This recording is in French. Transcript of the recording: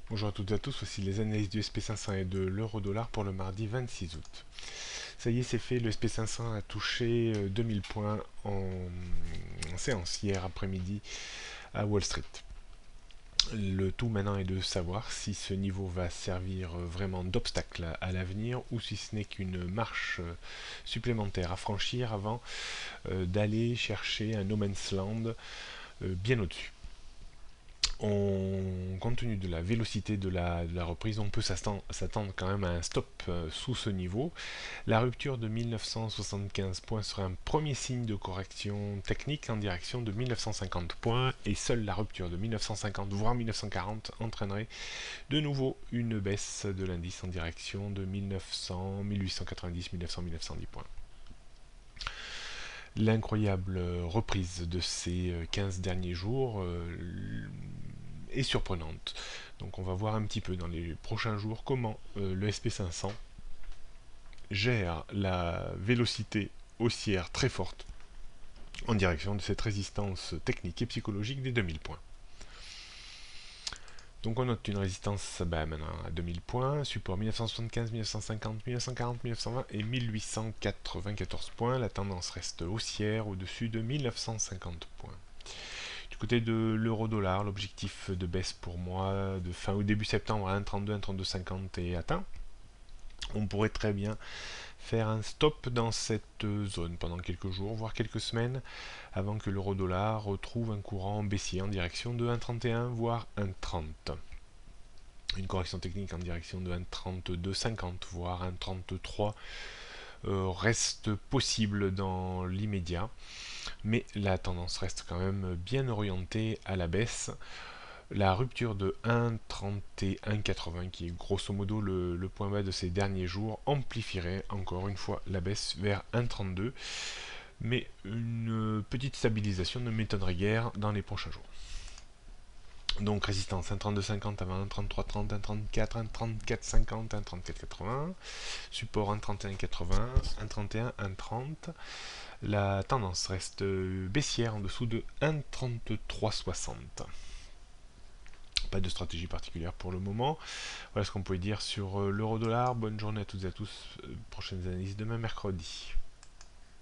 Bonjour à toutes et à tous, voici les analyses du SP500 et de l'euro-dollar pour le mardi 26 août. Ça y est, c'est fait, le SP500 a touché 2000 points en séance hier après-midi à Wall Street. Le tout maintenant est de savoir si ce niveau va servir vraiment d'obstacle à l'avenir ou si ce n'est qu'une marche supplémentaire à franchir avant d'aller chercher un no man's land bien au-dessus. Compte tenu de la vélocité de la reprise, on peut s'attendre quand même à un stop sous ce niveau. La rupture de 1975 points serait un premier signe de correction technique en direction de 1950 points, et seule la rupture de 1950 voire 1940 entraînerait de nouveau une baisse de l'indice en direction de 1900, 1890, 1900, 1910 points. L'incroyable reprise de ces 15 derniers jours est surprenante. Donc on va voir un petit peu dans les prochains jours comment le SP500 gère la vélocité haussière très forte en direction de cette résistance technique et psychologique des 2000 points. Donc on note une résistance maintenant à 2000 points, support 1975, 1950, 1940, 1920 et 1894 points. La tendance reste haussière au-dessus de 1950 points. Du côté de l'euro-dollar, l'objectif de baisse pour moi de fin ou début septembre à 1,32, 1,3250 est atteint. On pourrait très bien faire un stop dans cette zone pendant quelques jours, voire quelques semaines, avant que l'euro-dollar retrouve un courant baissier en direction de 1,31, voire 1,30. Une correction technique en direction de 1,3250, voire 1,33 reste possible dans l'immédiat, mais la tendance reste quand même bien orientée à la baisse. La rupture de 1,3180, qui est grosso modo le point bas de ces derniers jours, amplifierait encore une fois la baisse vers 1,32, mais une petite stabilisation ne m'étonnerait guère dans les prochains jours. Donc résistance 1,3250 avant 1,3330, 1,34, 1,3450, 1,3480. Support 1,3180, 1,31, 1,30. La tendance reste baissière en dessous de 1,3360. Pas de stratégie particulière pour le moment. Voilà ce qu'on pouvait dire sur l'euro-dollar. Bonne journée à toutes et à tous. Prochaines analyses demain mercredi.